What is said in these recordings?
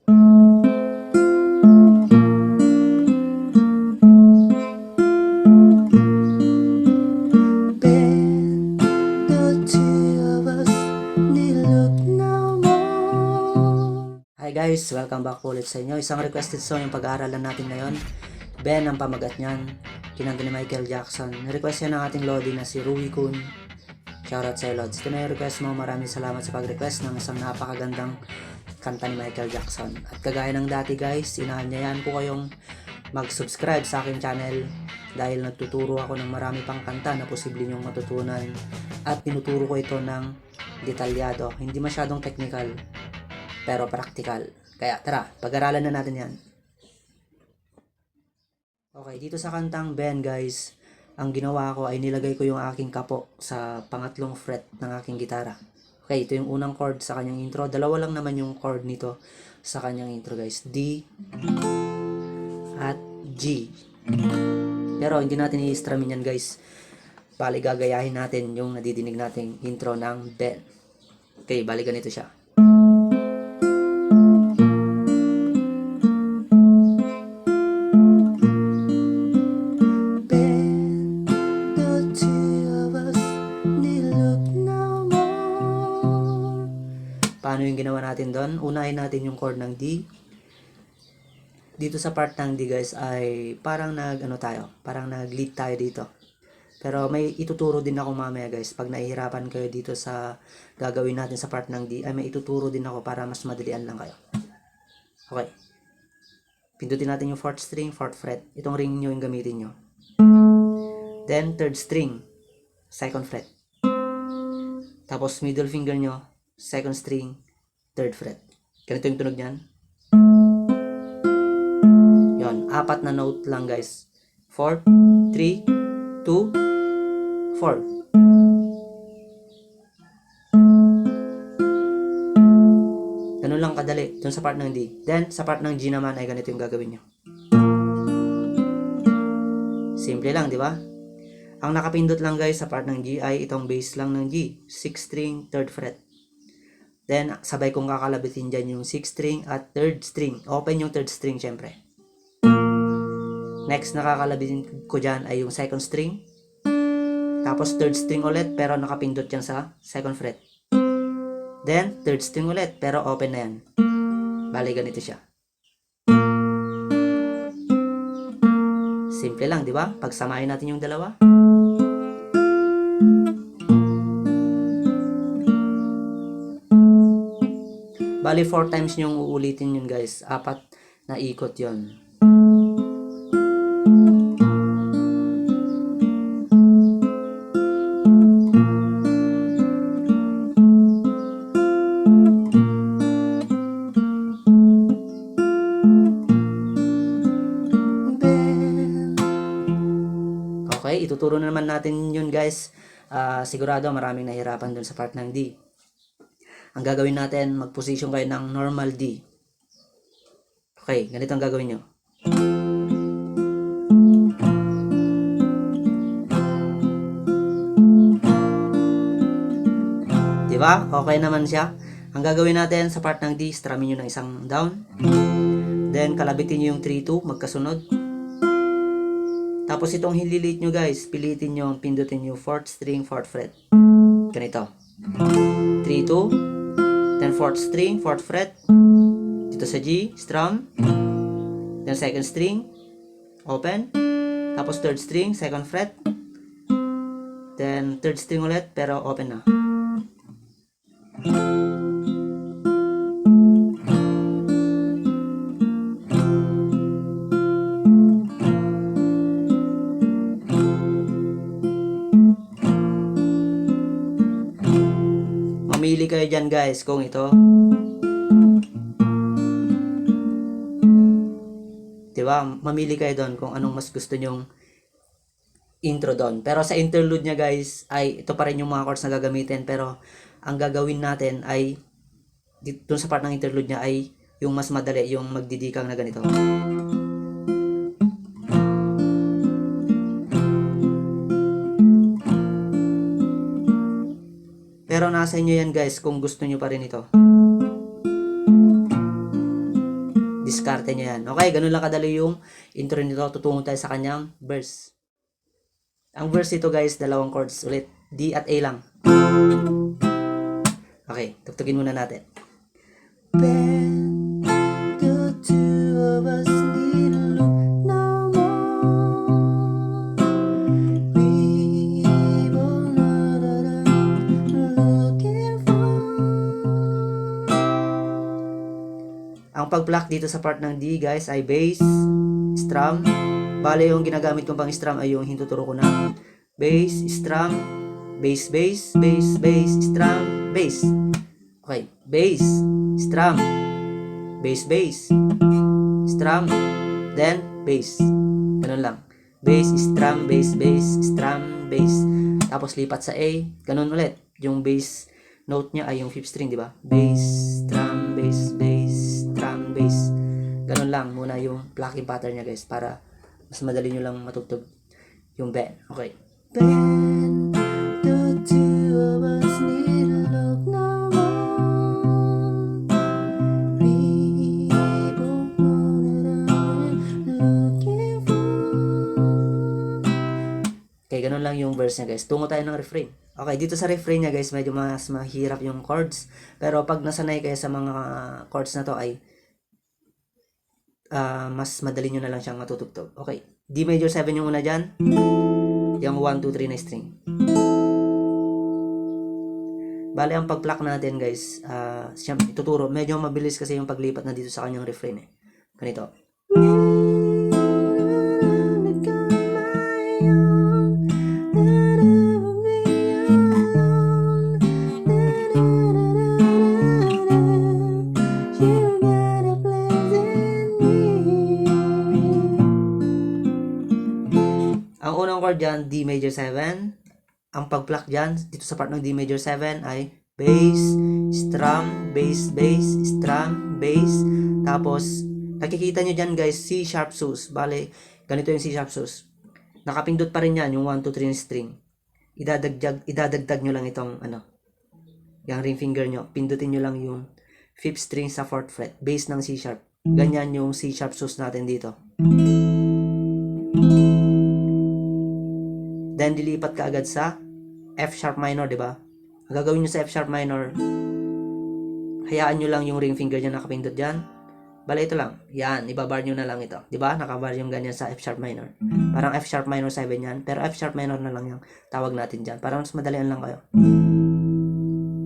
Hi guys, welcome back ulit sa inyo. Isang requested song yung pag-aaralan natin ngayon. Ben ang pamagat niyan, kinanta ni Michael Jackson. Request yan ng ating Lodi na si Rui Kun. Shoutout sa Lods. Ito na yung request mo. Maraming salamat sa pag-request ng isang napakagandang kanta ni Michael Jackson. At kagaya ng dati guys, inaanyayahan ko kayong mag-subscribe sa aking channel dahil nagtuturo ako ng marami pang kanta na posible nyong matutunan. At tinuturo ko ito ng detalyado, hindi masyadong technical pero practical. Kaya tara, pag-aralan na natin yan. Okay, dito sa kantang Ben guys, ang ginawa ko ay nilagay ko yung aking kapo sa pangatlong fret ng aking gitara. Okay, ito yung unang chord sa kanyang intro. Dalawa lang naman yung chord nito sa kanyang intro guys. D at G. Pero hindi natin i-strumin yan guys. Bali gagayahin natin yung nadidinig nating intro ng Ben. Okay, bali ganito siya. Paano yung ginawa natin doon? Unahin natin yung chord ng D. Dito sa part ng D guys ay parang parang nag-lead tayo dito. Pero may ituturo din ako mamaya guys. Pag nahihirapan kayo dito sa gagawin natin sa part ng D, ay may ituturo din ako para mas madalian lang kayo. Okay. Pindutin natin yung 4th string, 4th fret. Itong ring nyo yung gamitin nyo. Then 3rd string, 2nd fret. Tapos middle finger nyo, 2nd string, 3rd fret. Ganito yung tunog niyan. Yon, 4 na note lang guys. 4, 3, 2, 4. Ganun lang kadali dun sa part ng D. Then sa part ng G naman ay ganito yung gagawin nyo. Simple lang, di ba? Ang nakapindot lang guys sa part ng G ay itong bass lang ng G, 6th string, 3rd fret. Then, sabay kong kakalabitin dyan yung 6th string at 3rd string. Open yung 3rd string syempre. Next, nakakalabitin ko dyan ay yung 2nd string. Tapos 3rd string ulit pero nakapindot yan sa 2nd fret. Then, 3rd string ulit pero open na yan. Bali, ganito siya. Simple lang, di ba? Pagsamahin natin yung dalawa. Bali 4 times yung uulitin yun guys. 4 na ikot yun. Okay, ituturo na naman natin yun guys. Sigurado maraming nahirapan dun sa part ng D. Ang gagawin natin, mag-position kayo ng normal D. Okay, ganito ang gagawin nyo. Diba? Okay naman siya. Ang gagawin natin sa part ng D, strumming nyo ng isang down. Then, kalabitin nyo yung 3-2, magkasunod. Tapos itong hililit nyo guys, pilitin nyo, pindutin nyo 4th string, 4th fret. Ganito. 3-2. Then 4th string, 4th fret. Dito sa G, strum. Then 2nd string, open. Tapos 3rd string, 2nd fret. Then 3rd string ulit, pero open na. Mamili kayo dyan guys kung ito. Diba? Mamili kayo doon kung anong mas gusto nyong intro doon. Pero sa interlude niya guys, ay ito pa rin yung mga chords na gagamitin. Pero ang gagawin natin ay doon sa part ng interlude niya ay yung mas madali, yung magdidikang na ganito. Pero nasa inyo yan guys kung gusto nyo pa rin ito. didiskarte nyo yan. Okay, ganun lang kadali yung intro nito. Tutungo tayo sa kanyang verse. Ang verse ito guys, dalawang chords ulit. D at A lang. Okay, tugtugin muna natin. When the two of us need to look no more, we both know that I'm looking for. Ang pag-pluck dito sa part ng D guys ay bass, strum. Bale yung ginagamit kong pang strum ay yung hintuturo ko na bass, strum, bass, bass, bass, bass, strum, bass. Okay, bass, strum, bass, bass, strum, then bass. Ganun lang. Bass, strum, bass, bass, strum, bass. Tapos lipat sa A, ganun ulit. Yung bass note niya ay yung 5th string, di ba? Bass, strum, bass, bass, strum, bass. Ganun lang muna yung plucking pattern niya guys para mas madali nyo lang matugtog yung bend. Okay. When the two of us need to look no more, we both know that I'm looking for. Okay, ganun lang yung verse niya guys. Tungo tayo ng refrain. Okay, dito sa refrain niya guys, medyo mas mahirap yung chords. Pero pag nasanay kayo sa mga chords na to ay mas madali nyo na lang siyang matutugtog. Okay, D major 7 yung una dyan. Yung 1, 2, 3 na string. Bale, ang pag-pluck natin guys, siyang ituturo. Medyo mabilis kasi yung paglipat na dito sa kanyang refrain eh. Ganito. Ang unang chord dyan, D major 7. Ang pag-pluck dyan, dito sa part ng D major 7 ay bass, strum, bass, bass, strum, bass. Tapos, nakikita nyo dyan guys, C sharp sus. Bale, ganito yung C sharp sus. Nakapindot pa rin yan, yung 1, 2, 3 string. Idadagdag nyo lang itong, yung ring finger nyo. Pindutin nyo lang yung 5th string sa 4th fret. Bass ng C sharp. Ganyan yung C sharp sus natin dito. Then, dilipat ka agad sa F sharp minor, di ba? Ang gagawin nyo sa F sharp minor, hayaan nyo lang yung ring finger nyo nakapindot dyan. Bale, ito lang. Yan, ibabar nyo na lang ito. Di ba? Nakabar yung ganyan sa F sharp minor. Parang F sharp minor 7 yan. Pero F sharp minor na lang yung tawag natin dyan. Parang mas madalian lang kayo.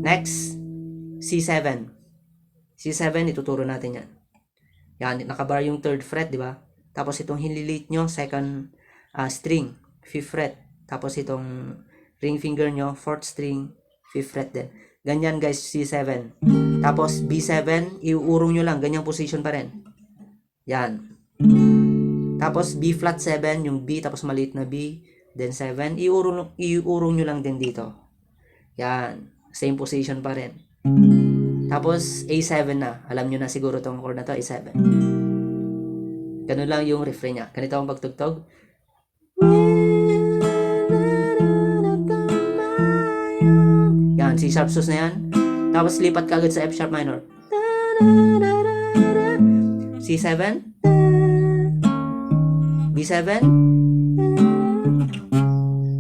Next, C7. C7, ituturo natin yan. Yan, nakabar yung 3rd fret, di ba? Tapos itong hinlilit nyo, 2nd string, 5th fret. Tapos itong ring finger nyo, 4th string, 5th fret din. Ganyan guys, C7. Tapos B7, iuurong nyo lang, ganyang position pa rin. Yan. Tapos B flat 7, yung B, tapos maliit na B, then 7, iuurong nyo lang din dito. Yan. Same position pa rin. Tapos A7 na. Alam nyo na siguro tong chord na to, A7. Ganun lang yung refrain niya. Ganito ang pagtugtog. Yan, C sharp sus na yan. Tapos lipat ka agad sa F sharp minor. C7, B7,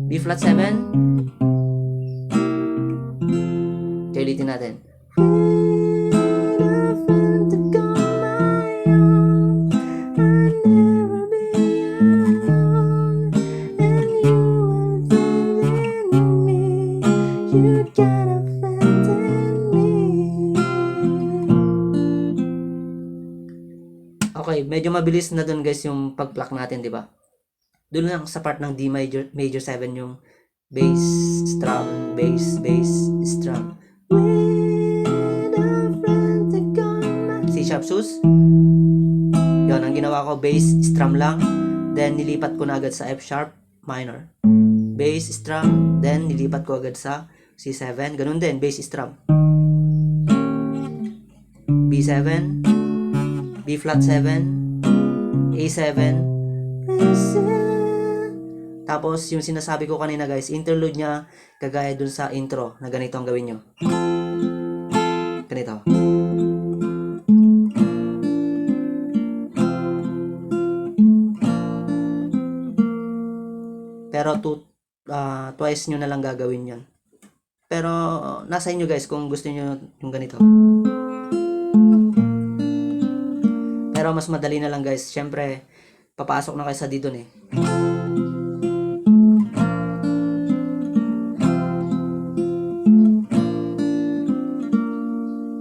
B flat 7. Ulitin natin. Okay, medyo mabilis na dun guys yung pag-pluck natin, di ba? Doon lang sa part ng D major 7 yung bass, strum, bass, bass, strum. C sharp sus. Yun, ang ginawa ko, bass, strum lang. Then, nilipat ko na agad sa F sharp minor. Bass, strum. Then, nilipat ko agad sa C7. Ganun din, bass, strum. B7, B flat 7, A7. Tapos, yung sinasabi ko kanina guys, interlude niya, kagaya dun sa intro, na ganito ang gawin nyo. Ganito. Pero twice nyo na lang gagawin yon. Pero nasa inyo guys kung gusto nyo yung ganito. Pero mas madali na lang guys. Syempre, papasok na kayo sa didon eh.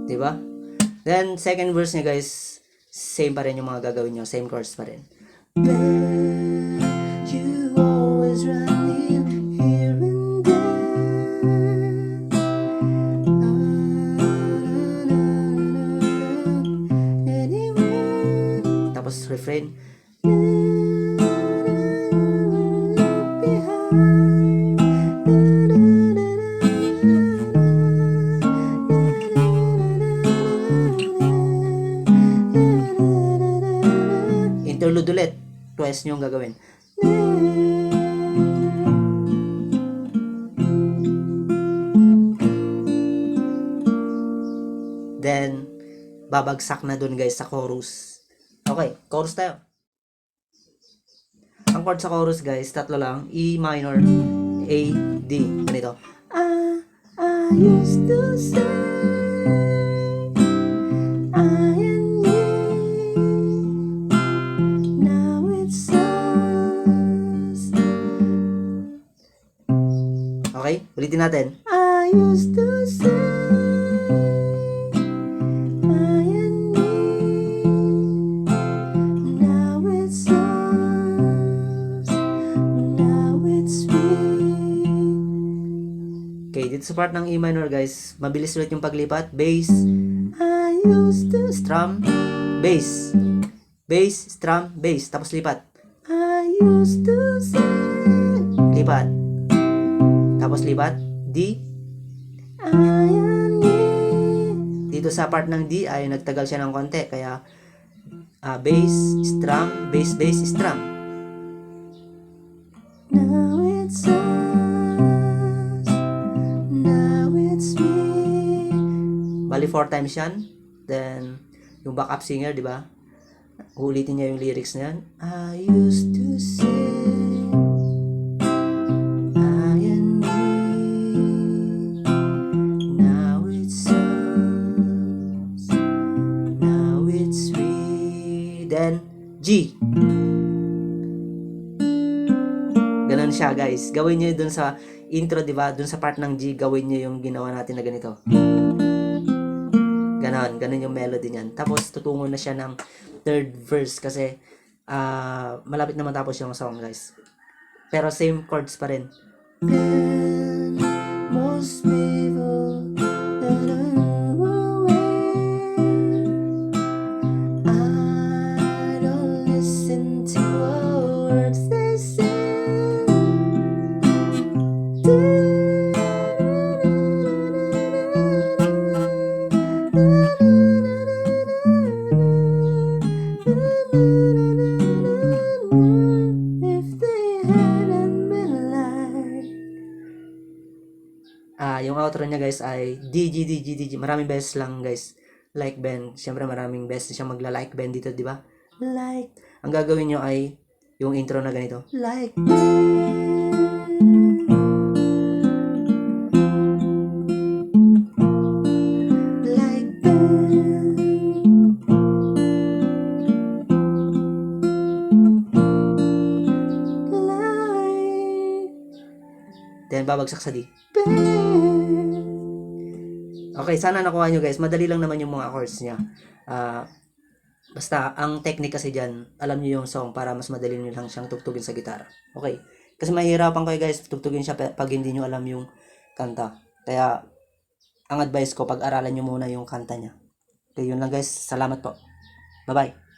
Diba? Then, second verse niya guys, same pa rin yung mga gagawin nyo. Same chords pa rin. You always running here and there. Tapos refrain. Interlude ulit. Twice nyo yung gagawin. Then, babagsak na dun guys sa chorus. Okay, chorus tayo. Ang chord sa chorus guys, tatlo lang. E minor, A, D. Ganito. I used to say I and you. Now it's us. Okay, ulitin natin. I used to say I and you. Now it's us. Now it's we. Okay, dito sa part ng E minor guys, mabilis ulit yung paglipat. Bass, I used to strum, bass, bass, strum, bass, tapos lipat. I used to say, lipat, tapos lipat. D, I and you. Dito sa part ng D ay nagtagal siya ng konti, kaya bass, strum, bass, bass, strum. Now it's us, now it's me. Bali 4 times yan. Then yung backup singer, di ba? Ulitin niya yung lyrics na yan. I used to say I and me. Now it's us, now it's we. Then G. Ganun siya guys. Gawin niyo dun sa intro, di ba? Dun sa part ng G, gawin niyo yung ginawa natin na ganito. Ganon yung melody niyan. Tapos tutungo na siya ng third verse kasi malapit na matapos yung song guys. Pero same chords pa rin. And most people that are aware, I don't listen to words they say. Yung outro niya guys ay DG, DG, DG. Maraming beses lang guys. Like bend. Siyempre maraming beses siya magla-like bend dito, di ba? Like. Ang gagawin nyo ay yung intro na ganito. Like like then babagsak sa D. Okay, sana nakuha nyo guys. Madali lang naman yung mga chords niya. Basta, ang technique kasi dyan, alam nyo yung song para mas madali nyo lang siyang tugtugin sa gitara. Okay? Kasi mahirapan kayo guys, tugtugin siya pag hindi nyo alam yung kanta. Kaya, ang advice ko, pag-aralan nyo muna yung kanta niya. Okay, yun lang guys. Salamat po. Bye-bye.